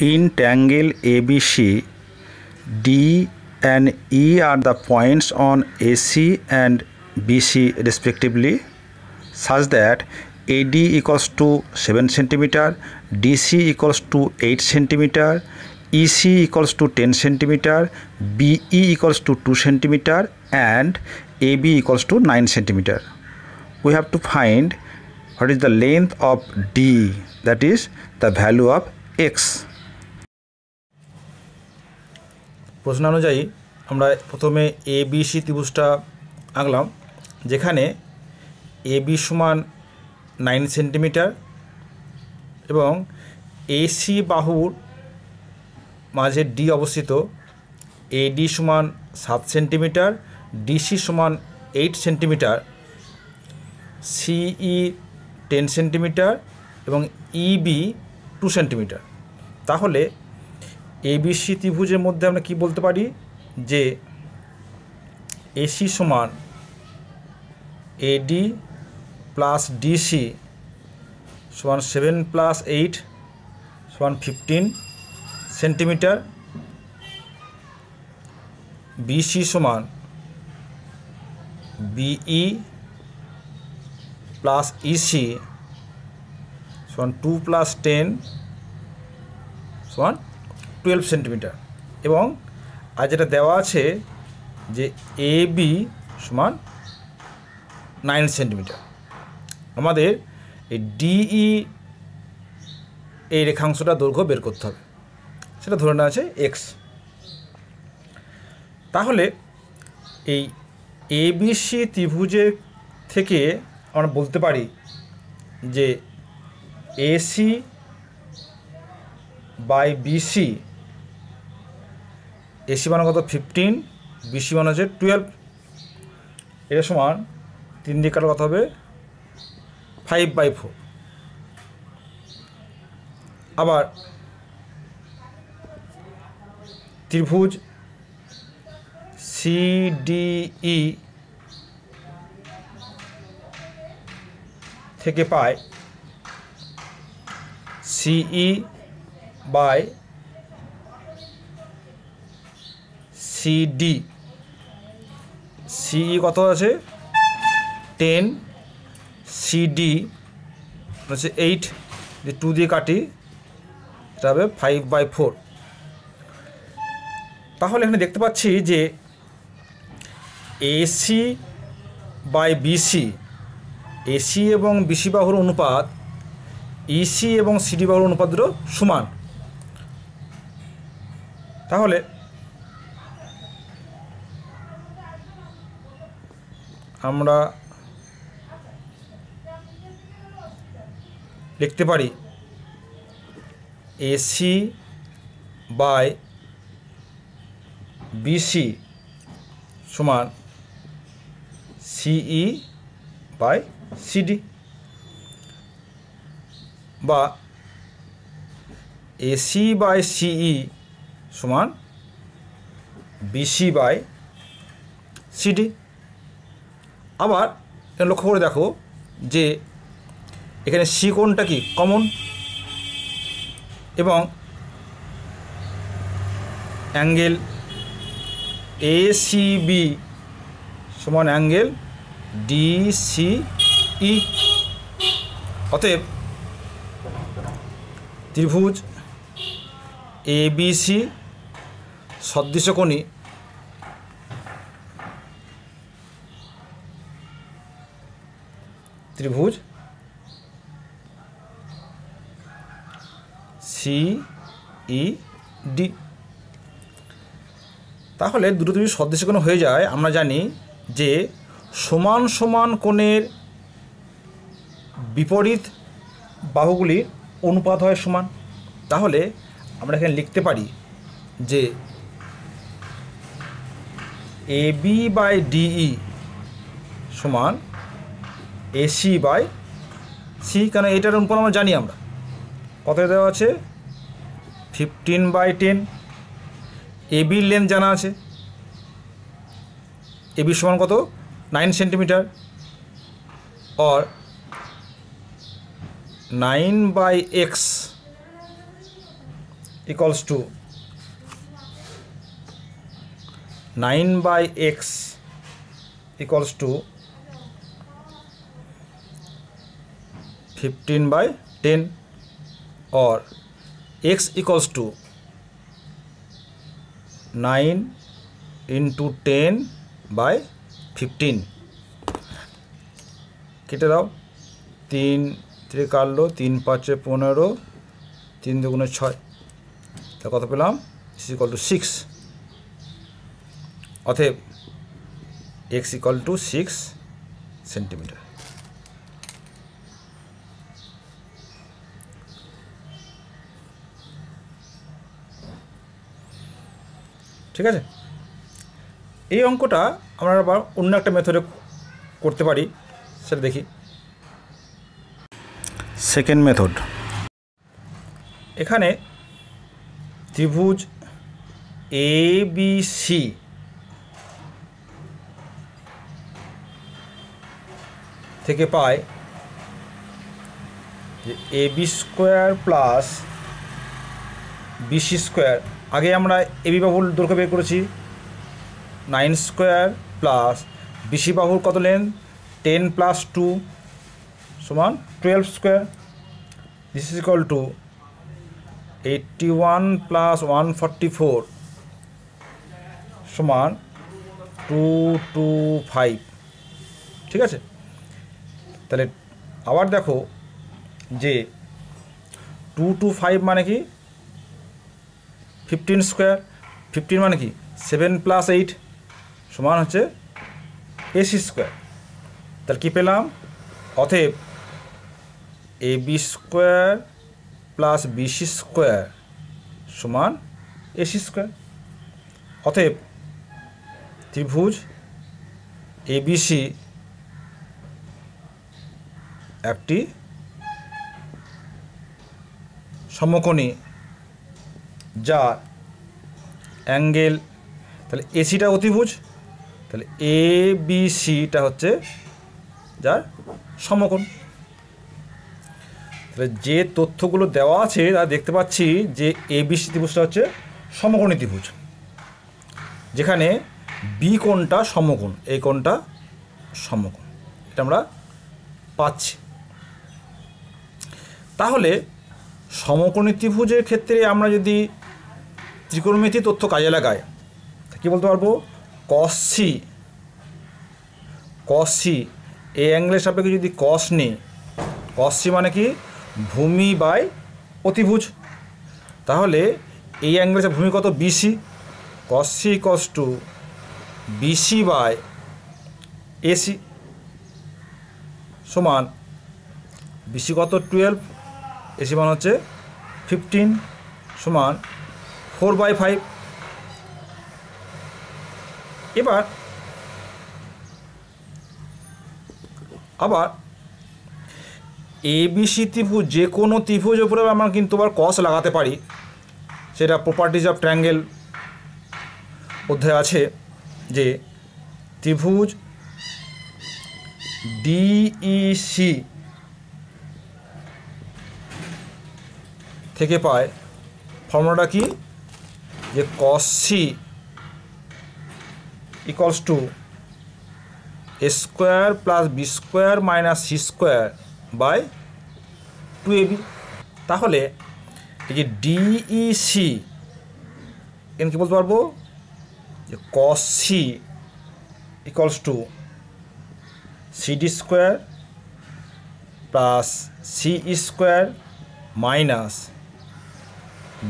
In triangle ABC, D and E are the points on AC and BC respectively, such that AD equals to 7 cm, DC equals to 8 cm, EC equals to 10 cm, BE equals to 2 cm, and AB equals to 9 cm. We have to find what is the length of D, that is the value of x. প্রশ্ন অনুযায়ী আমরা প্রথমে ABC ত্রিভুজটা আঁকলাম, যেখানে AB সমান 9 centimetre এবং AC বাহুর মাঝে D অবস্থিত। AD সমান 7 সেন্টিমিটার, DC সমান 8 সেন্টিমিটার, CE 10 সেন্টিমিটার এবং EB 2 সেন্টিমিটার। তাহলে ABC ত্রিভুজের মধ্যে আমরা কি বলতে পারি যে AC সমান AD প্লাস DC সমান 7 প্লাস 8 সমান 15 সেন্টিমিটার, BC সমান BE প্লাস EC সমান 2 প্লাস 10 সমান 12 সেন্টিমিটার এবং আর যেটা দেওয়া আছে যে AB সমান 9 সেন্টিমিটার। আমাদের এই DE এই রেখাংশটা দৈর্ঘ্য বের করতে হবে, সেটা ধরে নেওয়া আছে x। তাহলে এই ABC ত্রিভুজের থেকে আমরা বলতে পারি যে AC বাই BC, AC মান কত 15, BC মান হচ্ছে 12, এটা সমান 3 দিয়ে কাটার কথা হবে 5/4। আবার ত্রিভুজ CDE থেকে পায় CE বাই CD। CE কত আছে 10, CD হচ্ছে 8, যে 2 দিয়ে কাটি এটা হবে 5/4। তাহলে এখানে দেখতে পাচ্ছি যে AC বাই BC, AC এবং BC বাহুর অনুপাত EC এবং CD বাহুর অনুপাত দুটো সমান। তাহলে আমরা লিখতে পারি AC বাই BC সমান CE বাই CD, বা AC বাই CE সমান BC বাই CD। আবার লক্ষ্য করে দেখো যে এখানে C কোণটা কি কমন এবং অ্যাঙ্গেল ACB সমান অ্যাঙ্গেল DCE। অতএব ত্রিভুজ ABC সদৃশকোণী ত্রিভুজ CED। তাহলে দুটো ত্রিভুজ সদৃশকোণ হয়ে যায়। আমরা জানি যে সমান সমান কোণের বিপরীত বাহুগুলির অনুপাত হয় সমান। তাহলে আমরা এখানে লিখতে পারি যে AB বাই DE সমান AC বাই C, কেন এটার অনুপাত আমরা জানি। আমরা কত দেওয়া আছে 15/10। AB লেন্থ জানা আছে, AB সমান কত 9 সেন্টিমিটার, और 9/x equals to 9 by x equals to 15 by 10 or x equals to 9 into 10 by 15 কেটে দাও 3 থেকে কাটলো 3 5 15 3 দুগুণে 6 তা কত পেলাম is equal to 6 অতএব x equal to 6 সেন্টিমিটার। ঠিক আছে, এই অঙ্কটা আমরা আবার অন্য একটা মেথডে করতে পারি, সেটা দেখি। সেকেন্ড মেথড, এখানে ত্রিভুজ ABC থেকে পাই যে AB square plus BC square. আগে আমরা AB বাহুর দৈর্ঘ্য বের করেছি 9 স্কোয়ার প্লাস BC বাহুর কত লেন্থ 10 প্লাস 2 সমান 12 square. This is equal to 81 plus 144 সমান 225। ঠিক আছে, তাহলে আবার দেখো যে 225 মানে কি 15 স্কোয়ার, 15 মানে কি 7 প্লাস 8 সমান হচ্ছে AC স্কোয়ার। তাহলে কী পেলাম, অতএব AB square plus BC square সমান AC স্কোয়ার। অতএব ত্রিভুজ ABC একটি সমকোণী যার অ্যাঙ্গেল, তাহলে এসিটা অতিভুজ, তাহলে ABCটা হচ্ছে যার সমকোণ। তাহলে যে তথ্যগুলো দেওয়া আছে তা দেখতে পাচ্ছি যে ABC ত্রিভুজটা হচ্ছে সমকোণী ত্রিভুজ, যেখানে বি কোণটা সমকোণ, এই কোণটা সমকোণ, এটা আমরা পাচ্ছি। তাহলে সমকোণী ত্রিভুজের ক্ষেত্রে আমরা যদি ত্রিকোণমিতি তথ্য কাজে লাগাই কী বলতে পারবো, cos c এই অ্যাঙ্গেলের সাপেক্ষে যদি cos নিই, cos c মানে কি ভূমি বাই অতিভুজ, তাহলে এই অ্যাঙ্গেলের ভূমি কত BC, cos c equals to BC by AC সমান BC কত 12, AC মান হচ্ছে 15 সমান 4/5। এবার আবার ABC ত্রিভুজ যে কোনো ত্রিভুজের উপরে আমরা কিন্তু আবার cos লাগাতে পারি, সেটা প্রপার্টিজ অফ ট্রায়াঙ্গেল অধ্যায় আছে যে ত্রিভুজ DEC থেকে পায় ফর্মুলাটা কি, যে cos c equals to a square plus b square minus c square by 2ab। তাহলে এই যে DEC এখানে কী বলতে পারবো, যে cos c equals to CD square plus CE square minus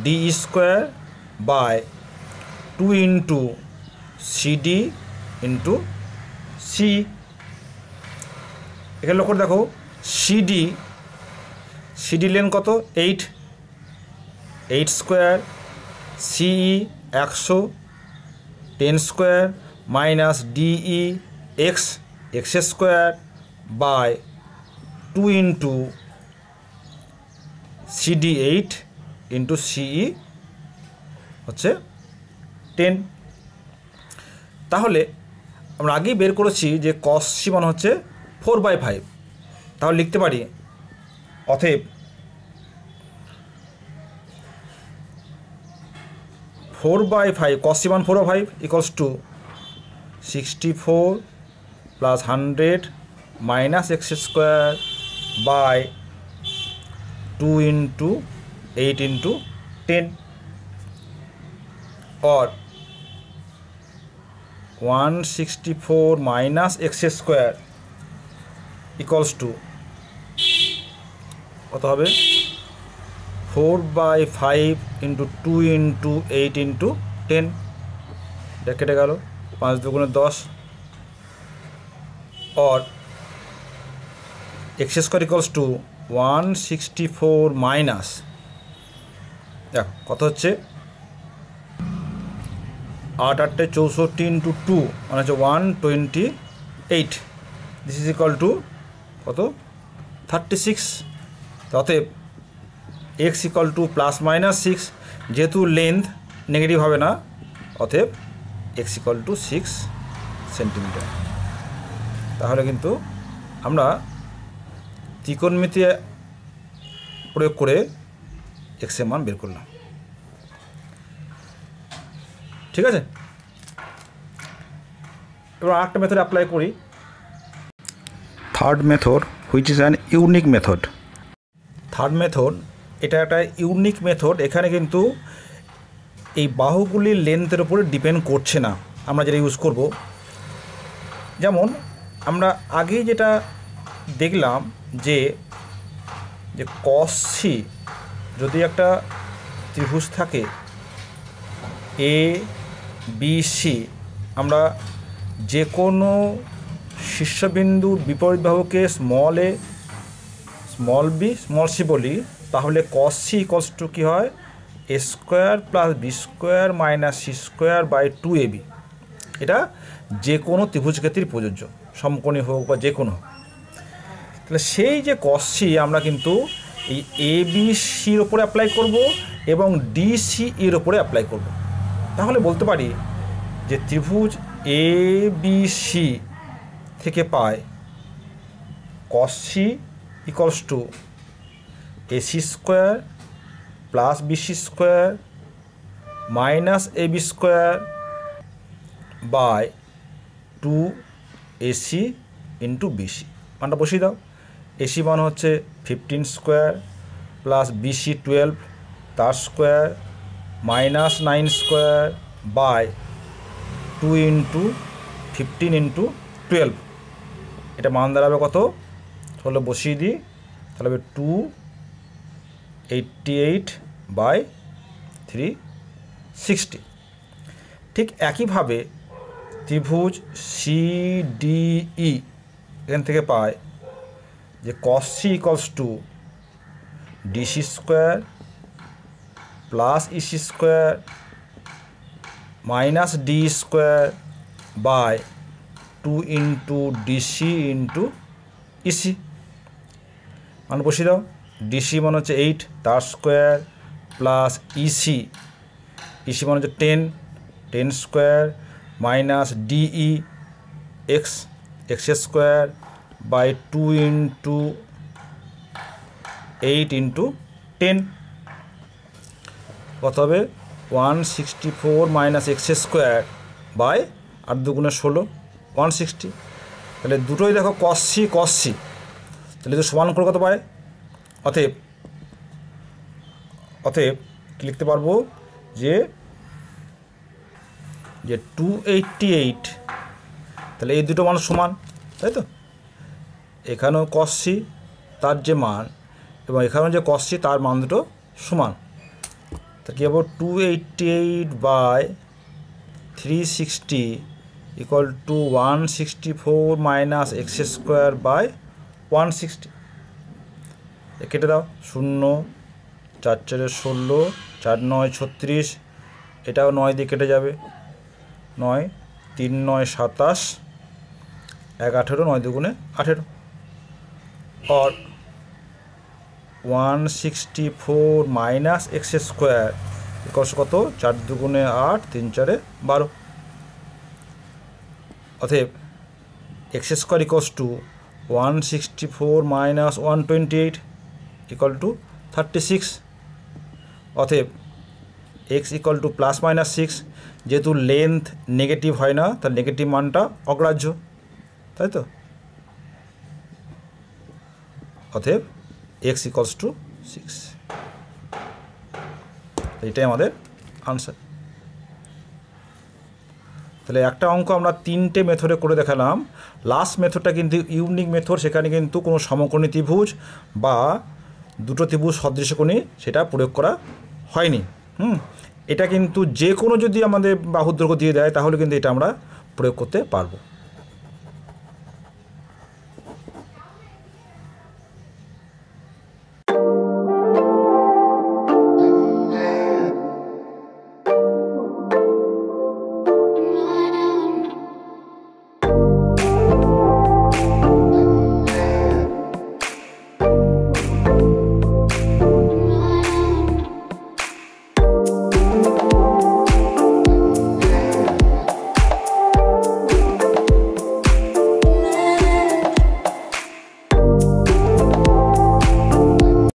DE square by 2 into CD into CE। এখানে লক্ষ্য করে দেখো CD লেন্থ কত 8 square, CE 100 10 square minus DE x square by 2 into CD 8 into CE হচ্ছে 10। তাহলে আমরা আগেই বের করেছি যে cos c মান হচ্ছে 4/5, তাহলে লিখতে পারি অতএব 4/5 cos c মান 4/5 equals to 64 plus 100 minus x square by 2 into 8 into 10 or 164 minus x square equals to কত হবে 4/5 into 2 into 8 into 10 এটা কেটে গেল 5 দুগুণে 10 और x square equals to 164 minus দেখো কত হচ্ছে 8 8 64 into 2 মানে হচ্ছে 128 দিস ইজ ইকুয়াল টু কত 36 অতএব x equal to plus minus 6 যেহেতু লেন্থ নেগেটিভ হবে না অতএব x ইকুয়াল টু 6 সেন্টিমিটার তাহলে কিন্তু আমরা ত্রিকোণমিতি প্রয়োগ করে x এর মান বের করলাম ঠিক আছে এবার আরেকটা মেথড অ্যাপ্লাই করি third method which is an unique method third method এটা একটা ইউনিক মেথড এখানে কিন্তু এই বাহুগুলির লেন্থের উপরে ডিপেন্ড করছে না আমরা যেটা ইউজ করব যেমন আমরা আগেই যেটা দেখলাম যে cos c যদি একটা ত্রিভুজ থাকে এ বি সি আমরা যে কোনো শীর্ষবিন্দুর বিপরীত বাহুকে small a small b small c বলি তাহলে cos c ইকুয়ালস টু কী হয় a square plus b square minus c square by 2ab এটা যে কোনো ত্রিভুজক্ষেত্রেই প্রযোজ্য সমকোণী হোক বা যে কোনো হোক তাহলে সেই যে cos c আমরা কিন্তু এই এ বি সির ওপরে অ্যাপ্লাই করব এবং ডি সি এর ওপরে অ্যাপ্লাই করব তাহলে বলতে পারি যে ত্রিভুজ এ বি সি থেকে পায় cos c equals to ac square plus BC square minus AB square by 2ac into BC মানটা বসিয়ে দাও এসি মান হচ্ছে 15 স্কোয়ার প্লাস বিসি 12 তার square minus 9 square by 2 into 15 into 12 এটা মান দাঁড়াবে কত তাহলে বসিয়ে দিই তাহলে হবে 288 বাই 360 ঠিক একইভাবে ত্রিভুজ সিডিই এখান থেকে পায় যে cos c equals to DC square plus EC square minus D square by 2 into DC into EC মান বসিয়ে দাও ডিসি মান হচ্ছে 8 তার স্কোয়ার প্লাস ইসি ইসি মান হচ্ছে 10 square minus DE x square by 2 into 8 into 10 কত হবে 164 মাইনাস এক্স স্কোয়ার বাই 8 দুগুণে 16 160 তাহলে দুটোই দেখো cos c তাহলে তো সমান করে কত পায় অতএব কি লিখতে পারবো যে 288 তাহলে এই দুটো মান সমান তাই তো এখানেও cos c তার যে মান এবং এখানেও যে cos c তার মান দুটো সমান তা কী হবে 288 by 360 equal to 164 minus x square by 160 কেটে দাও 0 4 4 16 4 9 36 এটাও 9 দিয়ে কেটে যাবে 9 3 9 27 1 18 9 দুগুণে 18 और 164 माइनस एक्स स्क्वायर इक्वल्स कत 4 दुगुणे 8 3 4 12 अतएव x square equals to 164 minus 128 equal to 36 अतएव x equal to plus minus 6, যেহেতু লেন্থ নেগেটিভ হয় না তার নেগেটিভ মানটা অগ্রাহ্য, তাই তো? অতএব এক্স ইকুয়ালস টু 6, এইটাই আমাদের আনসার। তাহলে একটা অঙ্ক আমরা 3টে মেথডে করে দেখালাম। লাস্ট মেথডটা কিন্তু ইউনিক মেথড, সেখানে কিন্তু কোনো সমকোণী ত্রিভুজ বা দুটো ত্রিভুজ সদৃশকোণী সেটা প্রয়োগ করা হয়নি। এটা কিন্তু যে কোনো যদি আমাদের বাহুর দৈর্ঘ্য দিয়ে দেয় তাহলে কিন্তু এটা আমরা প্রয়োগ করতে পারবো।